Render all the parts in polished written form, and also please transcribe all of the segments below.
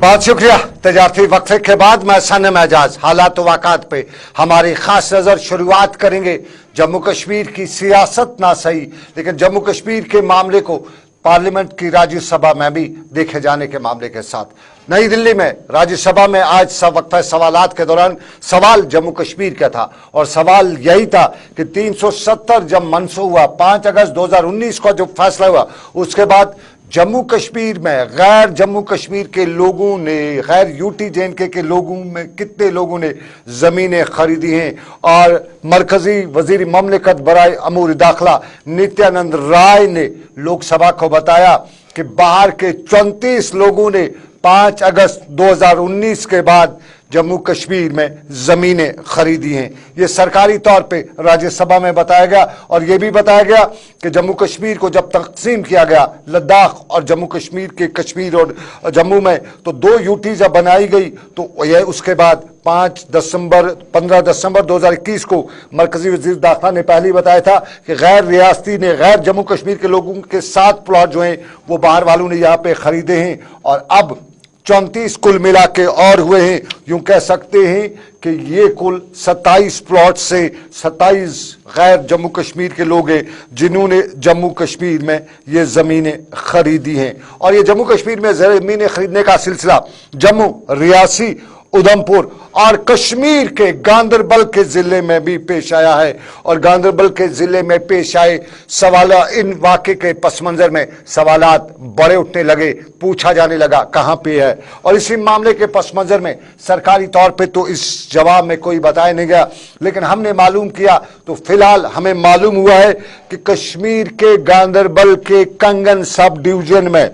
बहुत शुक्रिया। तजारती वक्फे के बाद मैं सनम एजाज हालात व वाक़ात पे हमारी खास नज़र शुरुआत करेंगे। जम्मू कश्मीर की सियासत ना सही, लेकिन जम्मू कश्मीर के मामले को पार्लियामेंट की राज्यसभा में भी देखे जाने के मामले के साथ नई दिल्ली में राज्यसभा में आज वक्फे सवालात के दौरान सवाल जम्मू कश्मीर का था और सवाल यही था कि 370 जब मनसूख हुआ, 5 अगस्त 2019 को जो फैसला हुआ, उसके बाद जम्मू कश्मीर में गैर जम्मू कश्मीर के लोगों ने, गैर यूटी जेएनके के लोगों में कितने लोगों ने ज़मीनें खरीदी हैं। और मरकजी वजीर ममलिकत बराए अमूर दाखिला नित्यानंद राय ने लोकसभा को बताया कि बाहर के 34 लोगों ने 5 अगस्त 2019 के बाद जम्मू कश्मीर में ज़मीनें खरीदी हैं। ये सरकारी तौर पे राज्यसभा में बताया गया और ये भी बताया गया कि जम्मू कश्मीर को जब तकसीम किया गया, लद्दाख और जम्मू कश्मीर के कश्मीर और जम्मू में, तो 2 यूटी जब बनाई गई तो यह उसके बाद 15 दिसंबर 2021 को मरकजी वजीर दाखिला ने पहले ही बताया था कि गैर रियासती ने, गैर जम्मू कश्मीर के लोगों के 7 प्लॉट जो हैं वो बाहर वालों ने यहाँ पे खरीदे हैं और अब 34 कुल मिला के और हुए हैं। यूं कह सकते हैं कि ये कुल 27 प्लॉट से 27 गैर जम्मू कश्मीर के लोग हैं जिन्होंने जम्मू कश्मीर में ये ज़मीनें खरीदी हैं। और ये जम्मू कश्मीर में ज़मीनें खरीदने का सिलसिला जम्मू, रियासी, उधमपुर और कश्मीर के गांदरबल के ज़िले में भी पेश आया है। और गांदरबल के ज़िले में पेश आए सवाल, इन वाक़े के पस मंज़र में सवालात बड़े उठने लगे, पूछा जाने लगा कहाँ पे है। और इसी मामले के पस मंज़र में सरकारी तौर पे तो इस जवाब में कोई बताया नहीं गया, लेकिन हमने मालूम किया तो फिलहाल हमें मालूम हुआ है कि कश्मीर के गांदरबल के कंगन सब डिवीज़न में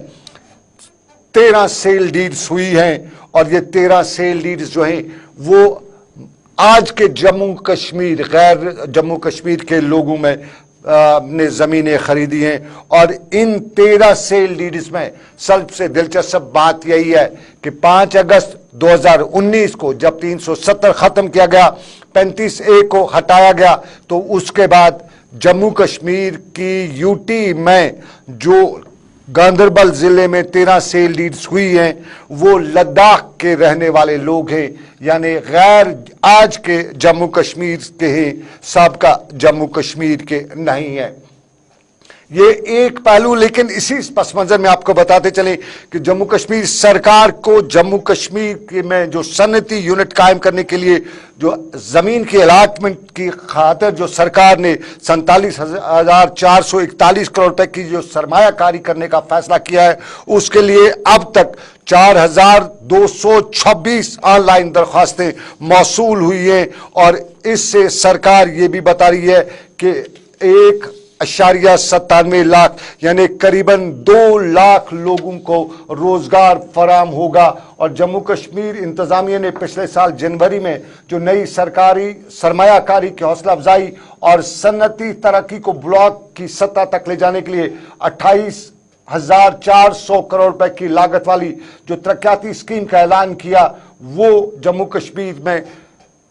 13 सेल डीड्स हुई हैं और ये 13 सेल डीड्स जो हैं वो आज के जम्मू कश्मीर, गैर जम्मू कश्मीर के लोगों में ने ज़मीनें खरीदी हैं। और इन 13 सेल डीड्स में सबसे दिलचस्प बात यही है कि 5 अगस्त 2019 को जब 370 ख़त्म किया गया, 35A को हटाया गया, तो उसके बाद जम्मू कश्मीर की यूटी में जो गांदरबल ज़िले में 13 सेल डीड्स हुई हैं वो लद्दाख के रहने वाले लोग हैं, यानी गैर आज के जम्मू कश्मीर के हैं, साबका जम्मू कश्मीर के नहीं हैं। ये एक पहलू, लेकिन इसी पस मंज़र में आपको बताते चले कि जम्मू कश्मीर सरकार को जम्मू कश्मीर में जो सनती यूनिट कायम करने के लिए जो ज़मीन की अलाटमेंट की खातिर जो सरकार ने 47,441 करोड़ रुपए की जो सरमायाकारी करने का फैसला किया है, उसके लिए अब तक 4,226 ऑनलाइन दरख्वास्तें मौसूल हुई हैं। और इससे सरकार ये भी बता रही है कि 1.97 लाख यानी करीबन 2 लाख लोगों को रोजगार फराम होगा। और जम्मू कश्मीर इंतजामिया ने पिछले साल जनवरी में जो नई सरकारी सरमायाकारी की हौसला अफजाई और सनती तरक्की को ब्लॉक की सतह तक ले जाने के लिए 28,400 करोड़ रुपए की लागत वाली जो तरक्याती स्कीम का ऐलान किया, वो जम्मू कश्मीर में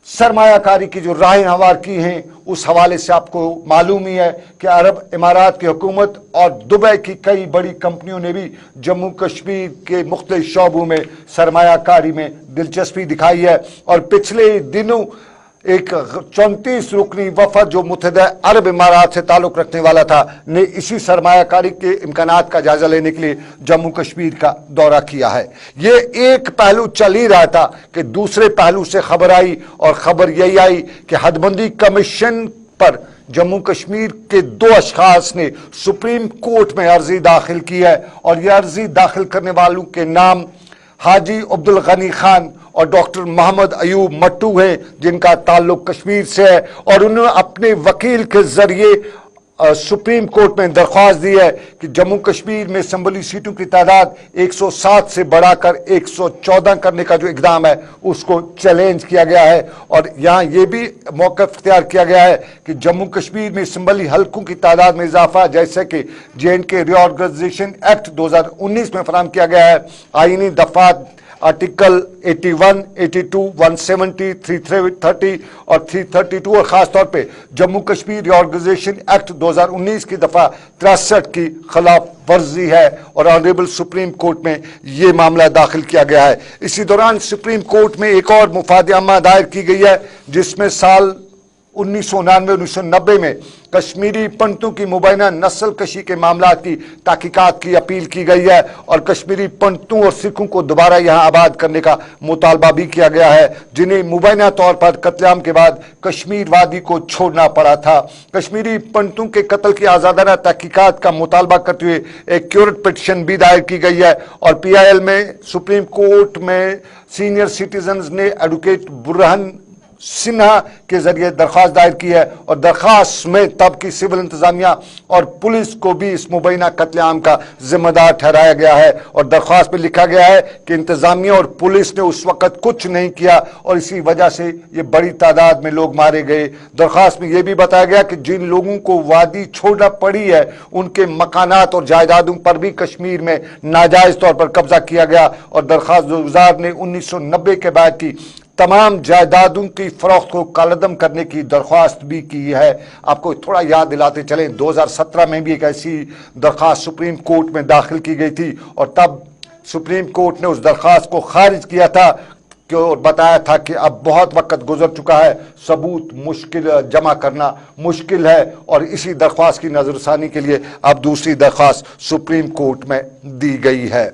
सरमायाकारी की जो राहें हवार की हैं, उस हवाले से आपको मालूम ही है कि अरब इमारात की हुकूमत और दुबई की कई बड़ी कंपनियों ने भी जम्मू कश्मीर के मुख्तलिफ शोबों में सरमायाकारी में दिलचस्पी दिखाई है। और पिछले दिनों एक 34 रुकनी वफद जो मुत्तहिदा अरब इमारात से ताल्लुक़ रखने वाला था ने इसी सरमायाकारी के इम्कानात का जायजा लेने के लिए जम्मू कश्मीर का दौरा किया है। ये एक पहलू चल ही रहा था कि दूसरे पहलू से खबर आई और खबर यही आई कि हदबंदी कमीशन पर जम्मू कश्मीर के 2 अशखास ने सुप्रीम कोर्ट में अर्जी दाखिल की है। और यह अर्जी दाखिल करने वालों के नाम हाजी अब्दुल गनी खान और डॉक्टर मोहम्मद अयूब मट्टू हैं, जिनका ताल्लुक कश्मीर से है। और उन्होंने अपने वकील के जरिए सुप्रीम कोर्ट में दरख्वास्त दी है कि जम्मू कश्मीर में असम्बली सीटों की तादाद 107 से बढ़ाकर 114 करने का जो इक़दाम है उसको चैलेंज किया गया है। और यहाँ ये भी मौक़िफ़ इख्तियार किया गया है कि जम्मू कश्मीर में असम्बली हल्कों की तादाद में इजाफा, जैसे कि जेएनके रीऑर्गेनाइजेशन एक्ट 2019 में फराहम किया गया है, आईनी दफ़ात आर्टिकल 81, 82, 170, 330 और 332 और ख़ास तौर पे जम्मू कश्मीर रिऑर्गनाइजेशन एक्ट 2019 की दफ़ा 63 की खिलाफ वर्जी है और ऑनरेबल सुप्रीम कोर्ट में ये मामला दाखिल किया गया है। इसी दौरान सुप्रीम कोर्ट में एक और मुफादनामा दायर की गई है जिसमें साल 1999-1990 में कश्मीरी पंडितों की मुबैना नस्ल कशी के मामला की तहकीकात की अपील की गई है और कश्मीरी पंडितों और सिखों को दोबारा यहां आबाद करने का मुतालबा भी किया गया है, जिन्हें मुबैना तौर पर कत्लेआम के बाद कश्मीर वादी को छोड़ना पड़ा था। कश्मीरी पंडितों के कत्ल की आज़ादाना तहकीकात का मुतालबा करते हुए एक क्यूरेट पिटीशन भी दायर की गई है और PIL में सुप्रीम कोर्ट में सीनियर सिटीजन ने एडवोकेट बुरहान सिन्हा के जरिए दरख्वास्त दायर की है और दरख्वास्त में तब की सिविल इंतजामिया और पुलिस को भी इस मुबैना कत्लेआम का जिम्मेदार ठहराया गया है और दरख्वास्त में लिखा गया है कि इंतजामिया और पुलिस ने उस वक्त कुछ नहीं किया और इसी वजह से ये बड़ी तादाद में लोग मारे गए। दरख्वास्त में यह भी बताया गया कि जिन लोगों को वादी छोड़ना पड़ी है उनके मकानात और जायदादों पर भी कश्मीर में नाजायज तौर पर कब्जा किया गया और दरख्वास्त गुजार ने 1990 के बाद की तमाम जायदादों की फरोख्त को कालदम करने की दरख्वास्त भी की है। आपको थोड़ा याद दिलाते चलें, 2017 में भी एक ऐसी दरख्वास्त सुप्रीम कोर्ट में दाखिल की गई थी और तब सुप्रीम कोर्ट ने उस दरख्वास्त को खारिज किया था और बताया था कि अब बहुत वक्त गुजर चुका है, सबूत मुश्किल जमा करना मुश्किल है और इसी दरख्वास्त की नजरसानी के लिए अब दूसरी दरख्वास्त सुप्रीम कोर्ट में दी गई है।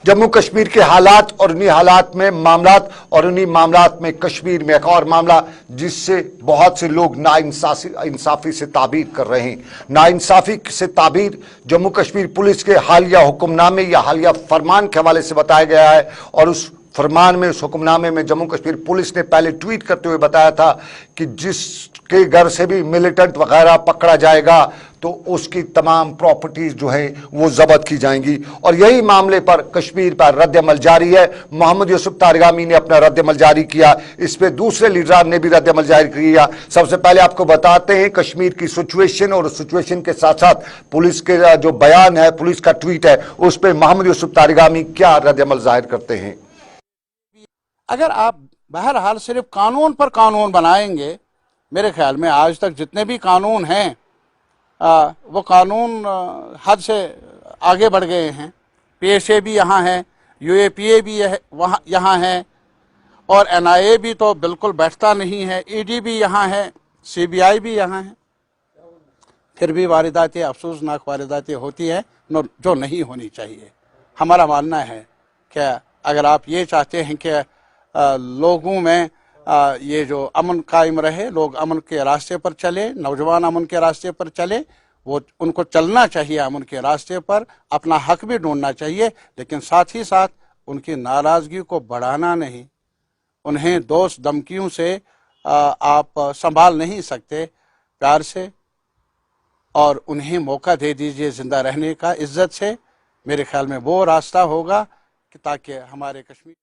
जम्मू कश्मीर के हालात और उन्हीं हालात में मामलात और उन्हीं मामलात में कश्मीर में एक और मामला जिससे बहुत से लोग नाइंसाफी से ताबीर कर रहे हैं। नाइंसाफी से ताबीर जम्मू कश्मीर पुलिस के हालिया हुक्मनामे या हालिया फरमान के हवाले से बताया गया है और उस फरमान में, उस हुक्मनामे में जम्मू कश्मीर पुलिस ने पहले ट्वीट करते हुए बताया था कि जिसके घर से भी मिलिटेंट वगैरह पकड़ा जाएगा तो उसकी तमाम प्रॉपर्टीज जो है वो जब्त की जाएंगी और यही मामले पर कश्मीर पर रद्द-ए-अमल जारी है। मोहम्मद यूसुफ तारगामी ने अपना रद्द-ए-अमल जारी किया, इस पे दूसरे लीडरान ने भी रद्द-ए-अमल जारी किया। सबसे पहले आपको बताते हैं कश्मीर की सिचुएशन और सिचुएशन के साथ साथ पुलिस के जो बयान है, पुलिस का ट्वीट है, उस पर मोहम्मद यूसुफ तारगामी क्या रद्द-ए-अमल जाहिर करते हैं। अगर आप बहरहाल सिर्फ कानून पर कानून बनाएंगे, मेरे ख्याल में आज तक जितने भी कानून हैं वो कानून हद से आगे बढ़ गए हैं। PSA भी यहाँ है, UAPA भी यहाँ है और NIA भी तो बिल्कुल बैठता नहीं है, ED भी यहाँ है, CBI भी यहाँ है। फिर भी वारदातें, अफसोसनाक वारदातें होती हैं जो नहीं होनी चाहिए। हमारा मानना है कि अगर आप ये चाहते हैं कि लोगों में ये जो अमन कायम रहे, लोग अमन के रास्ते पर चले, नौजवान अमन के रास्ते पर चले, वो उनको चलना चाहिए अमन के रास्ते पर, अपना हक भी ढूंढना चाहिए, लेकिन साथ ही साथ उनकी नाराज़गी को बढ़ाना नहीं। उन्हें दोस्त धमकियों से आप संभाल नहीं सकते, प्यार से और उन्हें मौका दे दीजिए जिंदा रहने का, इज्जत से। मेरे ख्याल में वो रास्ता होगा कि ताकि हमारे कश्मीर।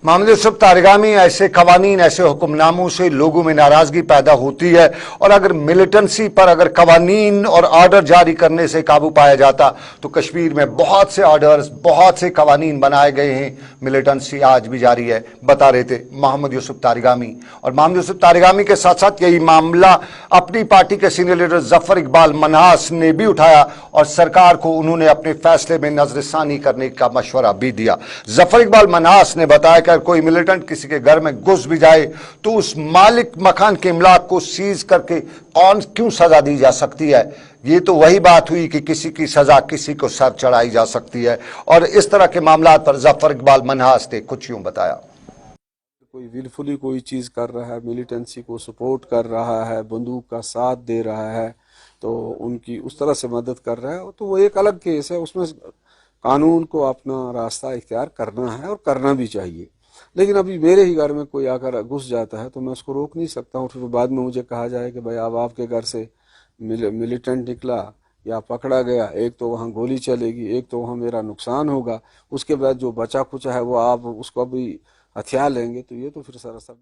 मोहम्मद यूसुफ तारगामी, ऐसे कवानीन, ऐसे हुक्मनामों से लोगों में नाराजगी पैदा होती है और अगर मिलिटेंसी पर अगर कवानीन और ऑर्डर जारी करने से काबू पाया जाता तो कश्मीर में बहुत से ऑर्डर्स, बहुत से कवानीन बनाए गए हैं, मिलिटेंसी आज भी जारी है, बता रहे थे मोहम्मद यूसुफ तारगामी। और मोहम्मद यूसुफ तारगामी के साथ साथ यही मामला अपनी पार्टी के सीनियर लीडर जफर इकबाल मन्हास ने भी उठाया और सरकार को उन्होंने अपने फैसले में नजरसानी करने का मशवरा भी दिया। जफर इकबाल मन्हास ने बताया अगर कोई मिलिटेंट किसी के घर में घुस भी जाए तो उस मालिक मकान के इमलाक को सीज करके कौन क्यों सजा दी जा सकती है। ये तो वही बात हुई कि किसी की सजा किसी को सर चढ़ाई जा सकती है और इस तरह के मामलात पर जफर इकबाल मन्हास ने कुछ यूं बताया। कोई विलफुली कोई चीज़ कर रहा है, मिलिटेंसी को सपोर्ट कर रहा है, बंदूक का साथ दे रहा है, तो उनकी उस तरह से मदद कर रहा है, तो वो एक अलग केस है। उसमें कानून को अपना रास्ता इख्तियार करना है और करना भी चाहिए। लेकिन अभी मेरे ही घर में कोई आकर घुस जाता है तो मैं उसको रोक नहीं सकता हूँ। फिर बाद में मुझे कहा जाए कि भाई अब आपके घर से मिलिटेंट निकला या पकड़ा गया, एक तो वहाँ गोली चलेगी, एक तो वहाँ मेरा नुकसान होगा, उसके बाद जो बचा खुचा है वो आप उसको भी हथियार लेंगे, तो ये तो फिर सरासर।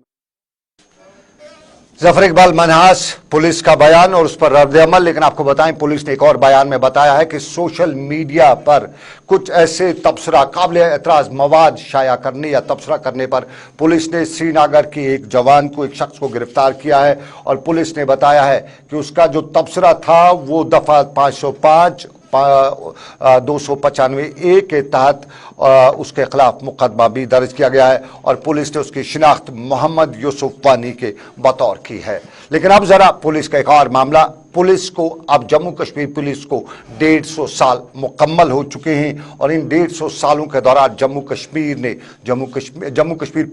जफर इकबाल मनहास पुलिस का बयान और उस पर रद्द अमल। लेकिन आपको बताएं, पुलिस ने एक और बयान में बताया है कि सोशल मीडिया पर कुछ ऐसे तबसरा काबिल एतराज मवाद शाया करने या तबसरा करने पर पुलिस ने श्रीनगर के एक जवान को, एक शख्स को गिरफ्तार किया है। और पुलिस ने बताया है कि उसका जो तबसरा था वो दफा 505 295A के तहत उसके खिलाफ मुकदमा भी दर्ज किया गया है और पुलिस ने उसकी शिनाख्त मोहम्मद यूसुफ वानी के बतौर की है। लेकिन अब जरा पुलिस का एक और मामला। पुलिस को अब जम्मू कश्मीर पुलिस को 150 साल मुकम्मल हो चुके हैं और इन 150 सालों के दौरान जम्मू कश्मीर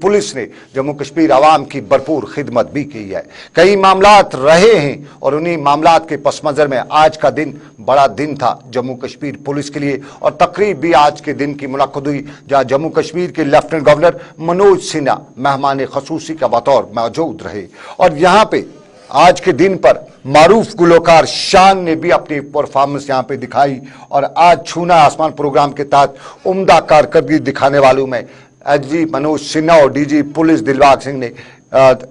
पुलिस ने जम्मू कश्मीर आवाम की भरपूर खिदमत भी की है। कई मामलात रहे हैं और उन्हीं मामलात के पस मंजर में आज का दिन बड़ा दिन था जम्मू कश्मीर पुलिस के लिए और तकरीब भी आज के दिन की मुनक्कद हुई, जहां जम्मू कश्मीर के लेफ्टिनेंट गवर्नर मनोज सिन्हा मेहमान खसूसी का बतौर मौजूद रहे। और यहाँ पे आज के दिन पर मारूफ गुलकार शान ने भी अपनी परफॉर्मेंस यहाँ पे दिखाई और आज छूना आसमान प्रोग्राम के तहत उम्दा कारकर्दगी दिखाने वालों में एसजी मनोज सिन्हा और डीजी पुलिस दिलबाग सिंह ने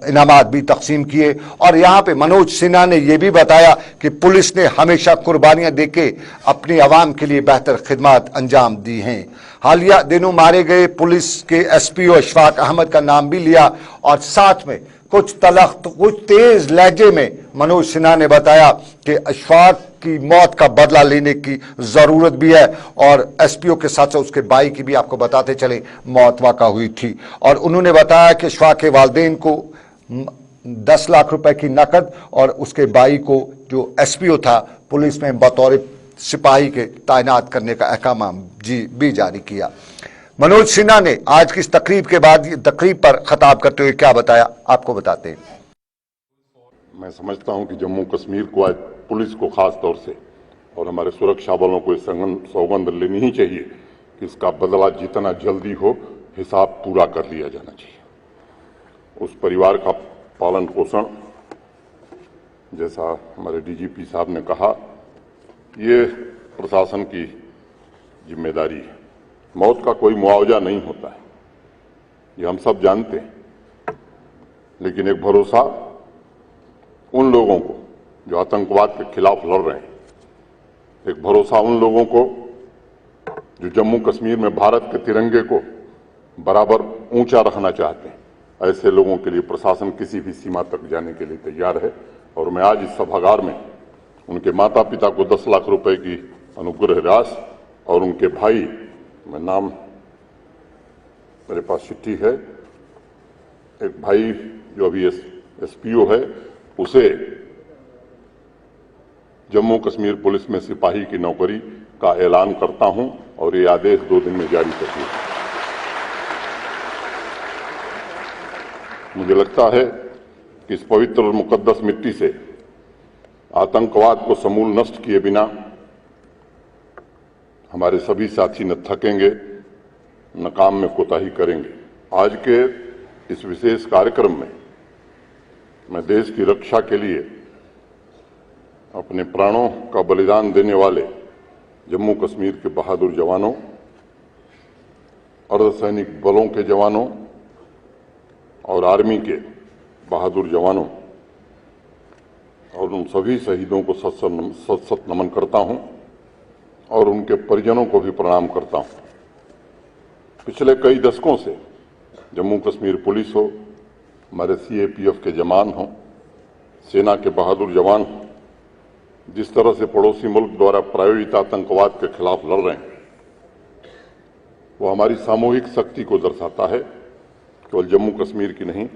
इनामात भी तकसीम किए। और यहाँ पे मनोज सिन्हा ने यह भी बताया कि पुलिस ने हमेशा कुर्बानियां देके अपनी आवाम के लिए बेहतर खिदमत अंजाम दी हैं। हालिया दिनों मारे गए पुलिस के एसपीओ अशफाक अहमद का नाम भी लिया और साथ में कुछ तलख कुछ तेज लहजे में मनोज सिन्हा ने बताया कि अशफाक की मौत का बदला लेने की जरूरत भी है और एसपीओ के साथ उसके भाई की भी आपको बताते चले मौत वाक़ा हुई थी। और उन्होंने बताया कि अशफाक के वालिदैन को 10 लाख रुपए की नकद और उसके भाई को जो एसपीओ था पुलिस में बतौर सिपाही के तैनात करने का अहकाम भी जारी किया। मनोज सिन्हा ने आज की इस तकरीब के बाद तकरीब पर खिताब करते हुए क्या बताया, आपको बताते हैं। मैं समझता हूं कि जम्मू कश्मीर को आज पुलिस को खास तौर से और हमारे सुरक्षा बलों को इस सौगंध लेनी ही चाहिए कि इसका बदला जितना जल्दी हो हिसाब पूरा कर लिया जाना चाहिए। उस परिवार का पालन पोषण, जैसा हमारे डीजीपी साहब ने कहा, ये प्रशासन की जिम्मेदारी है। मौत का कोई मुआवजा नहीं होता है, ये हम सब जानते हैं। लेकिन एक भरोसा उन लोगों को जो आतंकवाद के खिलाफ लड़ रहे हैं, एक भरोसा उन लोगों को जो जम्मू कश्मीर में भारत के तिरंगे को बराबर ऊंचा रखना चाहते हैं, ऐसे लोगों के लिए प्रशासन किसी भी सीमा तक जाने के लिए तैयार है। और मैं आज इस सभागार में उनके माता पिता को 10 लाख रुपए की अनुग्रह राशि और उनके भाई, मैं नाम मेरे पास चिट्ठी है, एक भाई जो अभी एसपीओ है, उसे जम्मू कश्मीर पुलिस में सिपाही की नौकरी का ऐलान करता हूं और ये आदेश 2 दिन में जारी कर दिया। मुझे लगता है कि इस पवित्र और मुकद्दस मिट्टी से आतंकवाद को समूल नष्ट किए बिना हमारे सभी साथी न थकेंगे न काम में कोताही करेंगे। आज के इस विशेष कार्यक्रम में मैं देश की रक्षा के लिए अपने प्राणों का बलिदान देने वाले जम्मू कश्मीर के बहादुर जवानों, अर्धसैनिक बलों के जवानों और आर्मी के बहादुर जवानों और उन सभी शहीदों को सत सत नमन करता हूं और उनके परिजनों को भी प्रणाम करता हूं। पिछले कई दशकों से जम्मू कश्मीर पुलिस हो, हमारे सीएपीएफ के जवान हों, सेना के बहादुर जवान हों, जिस तरह से पड़ोसी मुल्क द्वारा प्रायोजित आतंकवाद के खिलाफ लड़ रहे हैं, वो हमारी सामूहिक शक्ति को दर्शाता है, केवल जम्मू कश्मीर की नहीं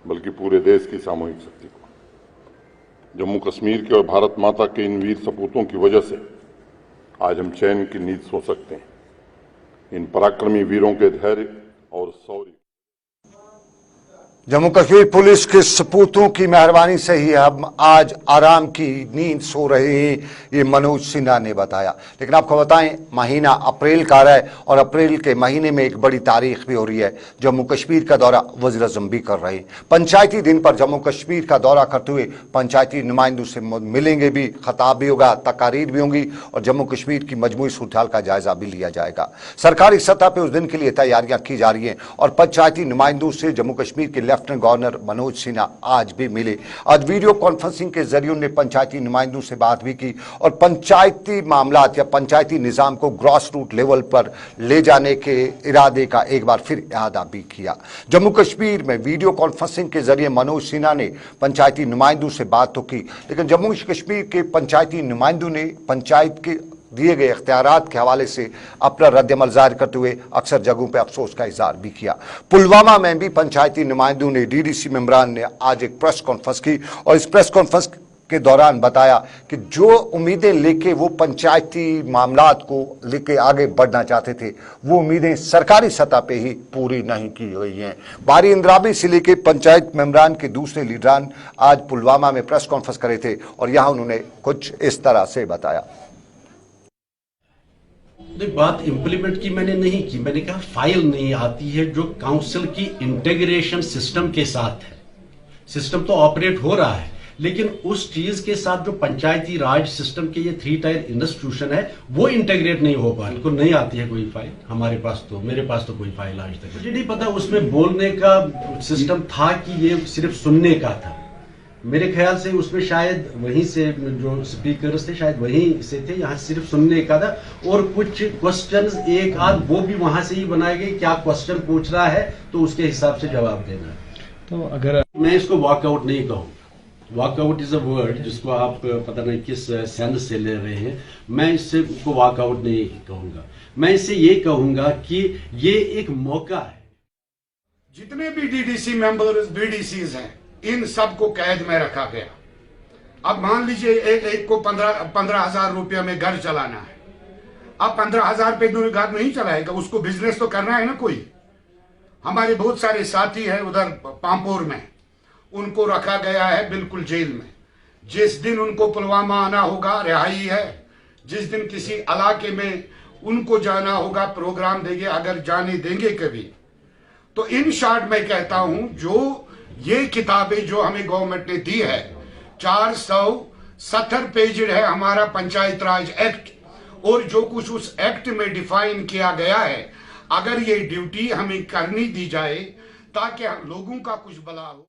बल्कि पूरे देश की सामूहिक शक्ति को। जम्मू कश्मीर के और भारत माता के इन वीर सपूतों की वजह से आज हम चैन की नींद सो सकते हैं। इन पराक्रमी वीरों के धैर्य और शौर्य, जम्मू कश्मीर पुलिस के सपूतों की मेहरबानी से ही हम आज आराम की नींद सो रहे हैं, ये मनोज सिन्हा ने बताया। लेकिन आपको बताएं, महीना अप्रैल का रहा है और अप्रैल के महीने में एक बड़ी तारीख भी हो रही है। जम्मू कश्मीर का दौरा वज़ीर-ए-आज़म भी कर रहे हैं। पंचायती दिन पर जम्मू कश्मीर का दौरा करते हुए पंचायती नुमाइंदों से मिलेंगे भी, खताब भी होगा, तकारीर भी होंगी और जम्मू कश्मीर की मजमूई सूरत-ए-हाल का जायजा भी लिया जाएगा। सरकारी सतह पर उस दिन के लिए तैयारियां की जा रही हैं और पंचायती नुमाइंदों से जम्मू कश्मीर के लेफ्टिनेंट गवर्नर मनोज सिन्हा आज भी मिले। आज वीडियो कॉन्फ्रेंसिंग के जरिए उन्होंने पंचायती नुमाइंदों से बात भी की और पंचायती मामलात या पंचायती निज़ाम को ग्रॉस रूट लेवल पर ले जाने के इरादे का एक बार फिर इरादा भी किया। जम्मू कश्मीर में वीडियो कॉन्फ्रेंसिंग के जरिए मनोज सिन्हा ने पंचायती नुमाइंदों से बात तो की, लेकिन जम्मू कश्मीर के पंचायती नुमाइंदों ने पंचायत के दिए गए इख्तियारात के हवाले से अपना रद्दअमल जाहिर करते हुए अक्सर जगहों पर अफसोस का इजहार भी किया। पुलवामा में भी पंचायती नुमाइंदों ने, डीडीसी मेंबरान ने आज एक प्रेस कॉन्फ्रेंस की और इस प्रेस कॉन्फ्रेंस के दौरान बताया कि जो उम्मीदें लेके वो पंचायती मामलात को लेके आगे बढ़ना चाहते थे, वो उम्मीदें सरकारी सतह पे ही पूरी नहीं की गई हैं। बारी इंद्राबी से लेके पंचायत मेंबरान के दूसरे लीडरान आज पुलवामा में प्रेस कॉन्फ्रेंस करे थे और यहां उन्होंने कुछ इस तरह से बताया। बात इम्प्लीमेंट की मैंने नहीं की, मैंने कहा फाइल नहीं आती है जो काउंसिल की इंटीग्रेशन सिस्टम के साथ है। सिस्टम तो ऑपरेट हो रहा है, लेकिन उस चीज के साथ जो पंचायती राज सिस्टम के ये 3 टायर इंस्टीट्यूशन है वो इंटीग्रेट नहीं हो पा, इनको नहीं आती है कोई फाइल। हमारे पास तो, मेरे पास तो कोई फाइल आज तक मुझे नहीं पता उसमें बोलने का सिस्टम था कि ये सिर्फ सुनने का था। मेरे ख्याल से उसमें शायद वहीं से जो स्पीकर्स थे शायद वहीं से थे, यहाँ सिर्फ सुनने का था और कुछ क्वेश्चंस एक आध वो भी वहां से ही बनाए गए, क्या क्वेश्चन पूछ रहा है तो उसके हिसाब से जवाब देना है। तो अगर मैं इसको वॉकआउट नहीं कहूँ, वॉकआउट इज अ वर्ड जिसको आप पता नहीं किस सेंस से ले रहे हैं, मैं इससे को वॉकआउट नहीं कहूंगा। मैं इससे ये कहूंगा कि ये एक मौका है। जितने भी डीडीसी मेंबर्स, बीडीसीज हैं, इन सब को कैद में रखा गया। अब मान लीजिए एक को 15,000 रुपया में घर चलाना है। अब 15,000 पे घर नहीं चलाएगा, उसको बिजनेस तो करना है ना कोई। हमारे बहुत सारे साथी हैं उधर पामपुर में, उनको रखा गया है बिल्कुल जेल में। जिस दिन उनको पुलवामा आना होगा रिहाई है, जिस दिन किसी इलाके में उनको जाना होगा प्रोग्राम देंगे, अगर जाने देंगे कभी। तो इन शॉर्ट मैं कहता हूं, जो ये किताबें जो हमें गवर्नमेंट ने दी है, 470 पेज है हमारा पंचायत राज एक्ट, और जो कुछ उस एक्ट में डिफाइन किया गया है, अगर ये ड्यूटी हमें करनी दी जाए ताकि लोगों का कुछ भला हो।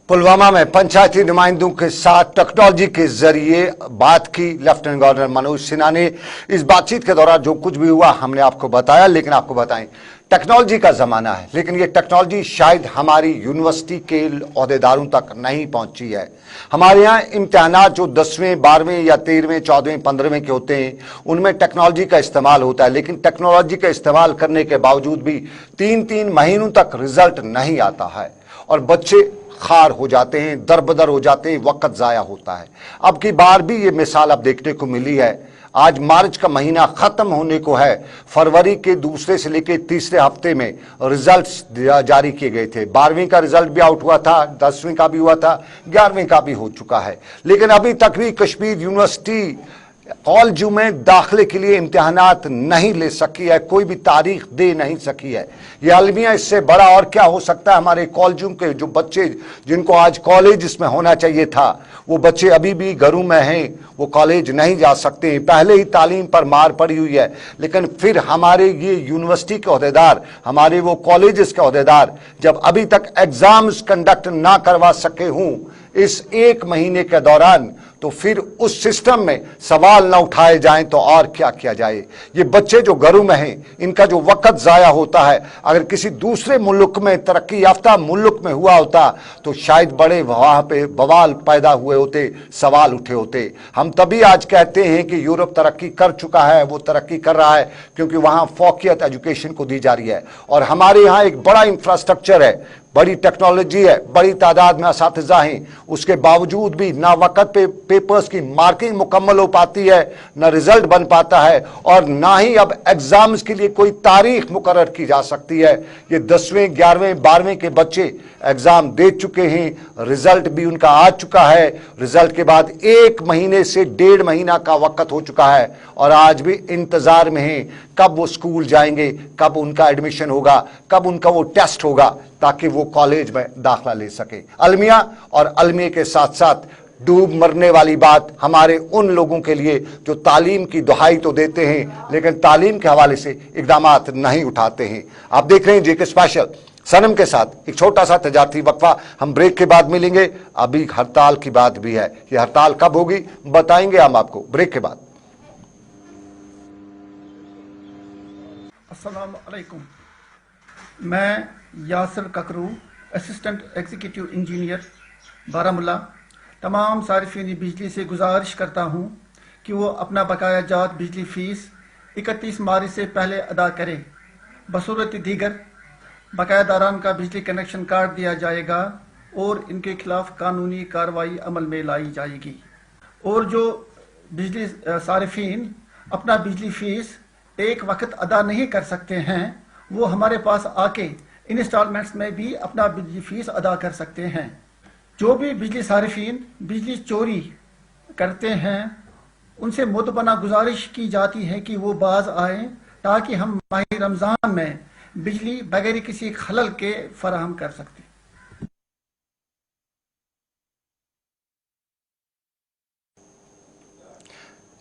पुलवामा में पंचायती नुमाइंदों के साथ टेक्नोलॉजी के जरिए बात की लेफ्टिनेंट गवर्नर मनोज सिन्हा ने। इस बातचीत के दौरान जो कुछ भी हुआ हमने आपको बताया, लेकिन आपको बताएं टेक्नोलॉजी का जमाना है, लेकिन ये टेक्नोलॉजी शायद हमारी यूनिवर्सिटी के ओहदेदारों तक नहीं पहुंची है। हमारे यहाँ इम्तिहानात जो 10वें 12वें या 13वें 14वें 15वें के होते हैं, उनमें टेक्नोलॉजी का इस्तेमाल होता है, लेकिन टेक्नोलॉजी का इस्तेमाल करने के बावजूद भी 3-3 महीनों तक रिजल्ट नहीं आता है और बच्चे खार हो जाते हैं, दरबदर हो जाते हैं, वक्त ज़ाया होता है। अब की बार भी ये मिसाल अब देखने को मिली है। आज मार्च का महीना खत्म होने को है, फरवरी के दूसरे से लेकर तीसरे हफ्ते में रिजल्ट्स जारी किए गए थे। 12वीं का रिजल्ट भी आउट हुआ था, 10वीं का भी हुआ था, 11वीं का भी हो चुका है, लेकिन अभी तक भी कश्मीर यूनिवर्सिटी कॉलेजों में दाखिले के लिए इम्तिहानात नहीं ले सकी है, कोई भी तारीख दे नहीं सकी है। ये अलमिया इससे बड़ा और क्या हो सकता है। हमारे कॉलेजों के जो बच्चे जिनको आज कॉलेज इसमें होना चाहिए था, वो बच्चे अभी भी घरों में हैं, वो कॉलेज नहीं जा सकते हैं। पहले ही तालीम पर मार पड़ी हुई है, लेकिन फिर हमारे ये यूनिवर्सिटी के ओहदेदार, हमारे वो कॉलेजेस के ओहदेदार जब अभी तक एग्जाम्स कंडक्ट ना करवा सके हों इस 1 महीने के दौरान, तो फिर उस सिस्टम में सवाल ना उठाए जाएं तो और क्या किया जाए। ये बच्चे जो घरों में हैं, इनका जो वक्त ज़ाया होता है, अगर किसी दूसरे मुल्क में, तरक्की याफ्ता मुल्क में हुआ होता तो शायद बड़े वहाँ पे बवाल पैदा हुए होते, सवाल उठे होते। हम तभी आज कहते हैं कि यूरोप तरक्की कर चुका है, वो तरक्की कर रहा है क्योंकि वहाँ फोकियत एजुकेशन को दी जा रही है और हमारे यहाँ एक बड़ा इंफ्रास्ट्रक्चर है, बड़ी टेक्नोलॉजी है, बड़ी तादाद में असातिज़ा हैं, उसके बावजूद भी ना वक़्त पे पेपर्स की मार्किंग मुकम्मल हो पाती है, ना रिजल्ट बन पाता है और ना ही अब एग्जाम्स के लिए कोई तारीख मुकर्रर की जा सकती है। ये 10वें 11वें 12वें के बच्चे एग्जाम दे चुके हैं, रिजल्ट भी उनका आ चुका है, रिजल्ट के बाद 1 महीने से 1.5 महीना का वक्त हो चुका है और आज भी इंतजार में हैं कब वो स्कूल जाएंगे, कब उनका एडमिशन होगा, कब उनका वो टेस्ट होगा ताकि वो कॉलेज में दाखिला ले सके। अलमिया और अलमिया के साथ साथ डूब मरने वाली बात हमारे उन लोगों के लिए जो तालीम की दुहाई तो देते हैं लेकिन तालीम के हवाले से इकदामात नहीं उठाते हैं। आप देख रहे हैं जेके स्पेशल सनम के साथ एक छोटा सा तजारती वक्फा, हम ब्रेक के बाद मिलेंगे। अभी हड़ताल की बात भी है, ये हड़ताल कब होगी बताएंगे हम आपको ब्रेक के बाद। अस्सलाम वालेकुम, मैं Yasir Kakroo, assistant executive engineer Baramulla, तमाम सारिफीन बिजली से गुजारिश करता हूँ कि वो अपना बकाया जात बिजली फ़ीस 31 मार्च से पहले अदा करें। बसूरत दीगर बकायादारान का बिजली कनेक्शन काट दिया जाएगा और इनके खिलाफ कानूनी कार्रवाई अमल में लाई जाएगी। और जो बिजली सारिफीन अपना बिजली फ़ीस एक वक्त अदा नहीं कर सकते हैं, वो हमारे पास आके इंस्टॉलमेंट्स में भी अपना बिजली फ़ीस अदा कर सकते हैं। जो भी बिजली सारिफीन बिजली चोरी करते हैं, उनसे मुतबना गुजारिश की जाती है कि वो बाज आएँ ताकि हम माह रमज़ान में बिजली बगैर किसी खलल के फराहम कर सकते हैं।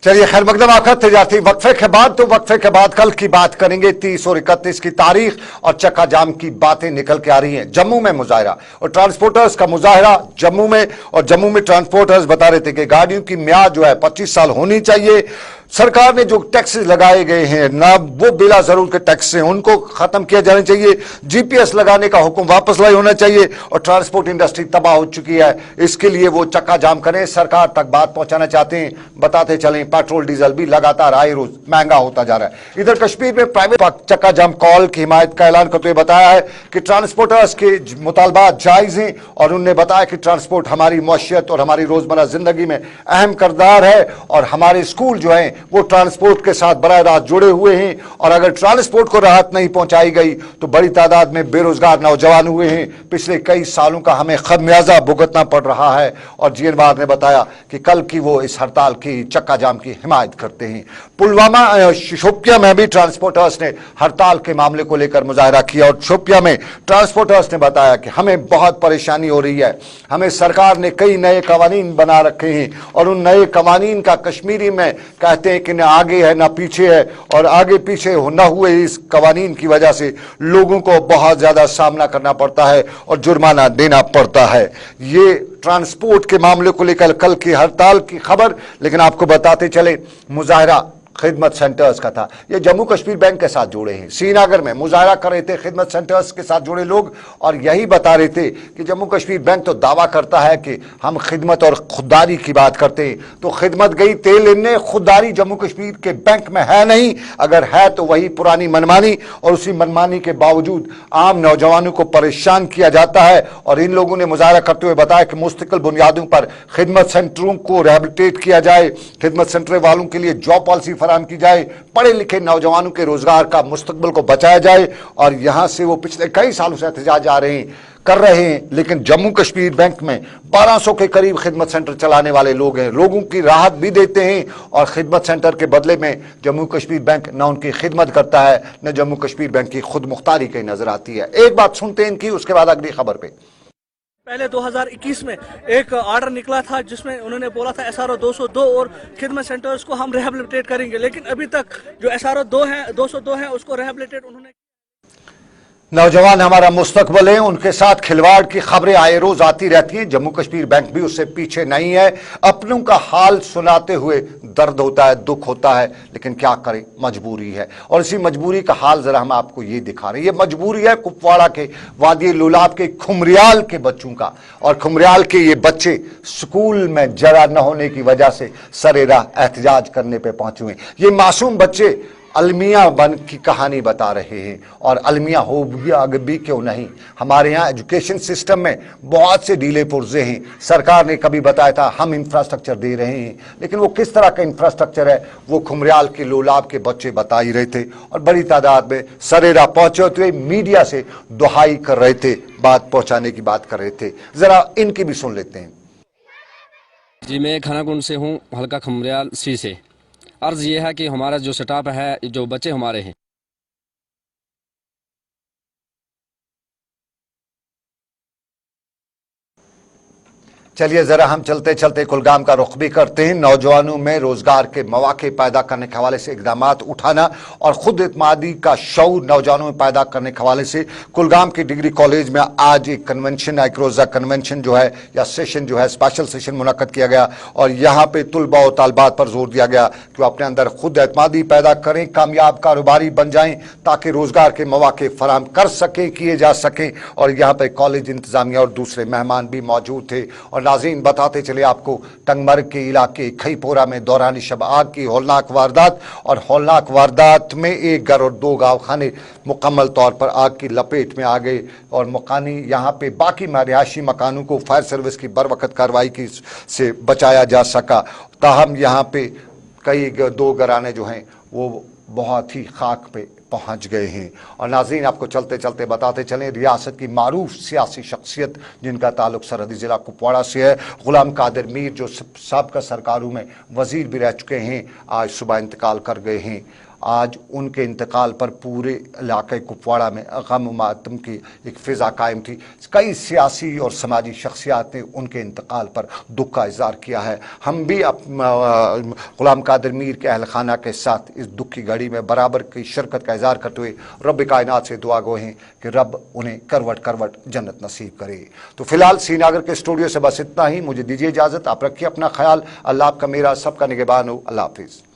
चलिए खैर मकदम आखिर तजारती वक्फे के बाद, तो वक्फे के बाद कल की बात करेंगे। 30 और 31 की तारीख और चक्का जाम की बातें निकल के आ रही हैं। जम्मू में मुजाहरा और ट्रांसपोर्टर्स का मुजाहरा जम्मू में, और जम्मू में ट्रांसपोर्टर्स बता रहे थे कि गाड़ियों की म्याद जो है 25 साल होनी चाहिए। सरकार ने जो टैक्सेस लगाए गए हैं ना, वो बिला जरूर के टैक्स हैं, उनको खत्म किया जाना चाहिए। जीपीएस लगाने का हुक्म वापस लाई होना चाहिए। और ट्रांसपोर्ट इंडस्ट्री तबाह हो चुकी है, इसके लिए वो चक्का जाम करें, सरकार तक बात पहुंचाना चाहते हैं। बताते चलें पेट्रोल डीजल भी लगातार आए रोज महंगा होता जा रहा है। इधर कश्मीर में प्राइवेट चक्का जाम कॉल की हिमायत का ऐलान करते हुए बताया है कि ट्रांसपोर्टर्स के मुतालबात जायज हैं, और उन्होंने बताया कि ट्रांसपोर्ट हमारी मौशियत और हमारी रोजमर्रा जिंदगी में अहम किरदार है, और हमारे स्कूल जो है वो ट्रांसपोर्ट के साथ बराह रास्त जुड़े हुए हैं। और अगर ट्रांसपोर्ट को राहत नहीं पहुंचाई गई तो बड़ी तादाद में बेरोजगार नौजवान हुए हैं। पिछले कई सालों का हमें खमियाजा भुगतना पड़ रहा है। और जीएनवार ने बताया कि कल की वो इस हड़ताल की चक्का जाम की हिमायत करते हैं। पुलवामा शोपियां में भी ट्रांसपोर्टर्स ने हड़ताल के मामले को लेकर मुजाहरा किया, और शोपियां में ट्रांसपोर्टर्स ने बताया कि हमें बहुत परेशानी हो रही है, हमें सरकार ने कई नए कवानीन बना रखे हैं, और उन नए कवानीन का कश्मीरी में कहते हैं कि न आगे है न पीछे है, और आगे पीछे न हुए इस कवानीन की वजह से लोगों को बहुत ज्यादा सामना करना पड़ता है और जुर्माना देना पड़ता है। ये ट्रांसपोर्ट के मामले को लेकर कल की हड़ताल की खबर। लेकिन आपको बताते चले मुजाहरा खिदमत सेंटर्स का था। ये जम्मू कश्मीर बैंक के साथ जुड़े हैं। श्रीनगर में मुजाहरा कर रहे थे खिदमत सेंटर्स के साथ जुड़े लोग, और यही बता रहे थे कि जम्मू कश्मीर बैंक तो दावा करता है कि हम खिदमत और खुददारी की बात करते हैं, तो खिदमत गई तेल लेने, खुददारी जम्मू कश्मीर के बैंक में है नहीं। अगर है तो वही पुरानी मनमानी, और उसी मनमानी के बावजूद आम नौजवानों को परेशान किया जाता है। और इन लोगों ने मुजाहरा करते हुए बताया कि मुस्तकिल बुनियादों पर खिदमत सेंटरों को रिहेबिलिटेट किया जाए, खिदमत सेंटर वालों के लिए जॉब पॉलिसी फराहम की जाए, पढ़े लिखे नौजवानों के रोजगार का मुस्तकबिल को बचाया जाए। और यहां से वो पिछले कई सालों से एहतजाज कर रहे हैं। लेकिन जम्मू कश्मीर बैंक में 1200 के करीब खिदमत सेंटर चलाने वाले लोग हैं, लोगों की राहत भी देते हैं, और खिदमत सेंटर के बदले में जम्मू कश्मीर बैंक न उनकी खिदमत करता है, न जम्मू कश्मीर बैंक की खुद मुख्तारी कहीं नजर आती है। एक बात सुनते हैं इनकी, उसके बाद अगली खबर पे। पहले 2021 में एक ऑर्डर निकला था जिसमें उन्होंने बोला था SRO 202 और खिदमत सेंटर्स को हम रिहेबिलिटेट करेंगे, लेकिन अभी तक जो SRO 202 है उसको रिहेबिलिटेट उन्होंने। नौजवान हमारा मुस्तकबिल है, उनके साथ खिलवाड़ की खबरें आए रोज आती रहती हैं। जम्मू कश्मीर बैंक भी उससे पीछे नहीं है। अपनों का हाल सुनाते हुए दर्द होता है, दुख होता है, लेकिन क्या करें, मजबूरी है। और इसी मजबूरी का हाल जरा हम आपको ये दिखा रहे हैं। ये मजबूरी है कुपवाड़ा के वादी लुलाब के खुमरियाल के बच्चों का। और खुमरियाल के ये बच्चे स्कूल में जगह न होने की वजह से सरेरा एहतजाज करने पे पहुंचे हुए। ये मासूम बच्चे अलमिया बन की कहानी बता रहे हैं। और अलमिया हो भी क्यों नहीं, हमारे यहाँ एजुकेशन सिस्टम में बहुत से ढीले पुर्जे हैं। सरकार ने कभी बताया था हम इंफ्रास्ट्रक्चर दे रहे हैं, लेकिन वो किस तरह का इंफ्रास्ट्रक्चर है वो खुमरियाल के लोलाब के बच्चे बता ही रहे थे। और बड़ी तादाद में सरेरा पहुंचे हुए मीडिया से दुहाई कर रहे थे, बात पहुंचाने की बात कर रहे थे। जरा इनकी भी सुन लेते हैं। जी मैं खानाकुंड से हूँ, हल्का खुमरियाल सी से। अर्ज ये है कि हमारा जो स्टाफ है, जो बच्चे हमारे हैं, चलिए ज़रा हम चलते चलते कुलगाम का रुख भी करते हैं। नौजवानों में रोज़गार के मौके पैदा करने के हवाले से इक़दामात उठाना और ख़ुद एतमादी का शऊर नौजवानों में पैदा करने के हवाले से कुलगाम के डिग्री कॉलेज में आज एक कन्वेंशन, एक रोज़ा कन्वेंशन जो है या सेशन जो है, स्पेशल सेशन मुनक़द किया गया और यहाँ पे तुलबा और तालबात पर जोर दिया गया कि वो अपने अंदर ख़ुद एतमादी पैदा करें, कामयाब कारोबारी बन जाएँ ताकि रोज़गार के मौके फराहम कर सकें, किए जा सकें। और यहाँ पर कॉलेज इंतज़ामिया और दूसरे मेहमान भी मौजूद थे। और नाज़रीन बताते चले आपको, टंगमर्ग के इलाके खईपोरा में दौरान शब आग की हौलनाक वारदात, और हौलनाक वारदात में एक घर और 2 गाँव खाने मुकम्मल तौर पर आग की लपेट में आ गए और मकानी यहाँ पे बाकी रिहायशी मकानों को फायर सर्विस की बरवकत कार्रवाई की से बचाया जा सका। ताहम यहाँ पे कई 2 घराने जो हैं वो बहुत ही खाक पे पहुंच गए हैं। और नाज़रीन आपको चलते चलते बताते चलें, रियासत की मारूफ सियासी शख्सियत जिनका ताल्लुक सरहदी ज़िला कुपवाड़ा से है, गुलाम कादिर मीर जो साबिक़ा सरकारों में वज़ीर भी रह चुके हैं, आज सुबह इंतकाल कर गए हैं। आज उनके इंतकाल पर पूरे इलाके कुपवाड़ा में गम मातम की एक फ़िज़ा कायम थी। कई सियासी और समाजी शख्सियात ने उनके इंतकाल पर दुख का इज़हार किया है। हम भी गुलाम कादिर मीर के अहल खाना के साथ इस दुख की घड़ी में बराबर की शिरकत का इज़हार करते हुए रब कायनात से दुआ गो हैं कि रब उन्हें करवट करवट जन्नत नसीब करे। तो फिलहाल श्रीनगर के स्टूडियो से बस इतना ही। मुझे दीजिए इजाज़त। आप रखिए अपना ख्याल। अल्लाह आपका मेरा सबका निगहबान हो। अल्लाह हाफिज़।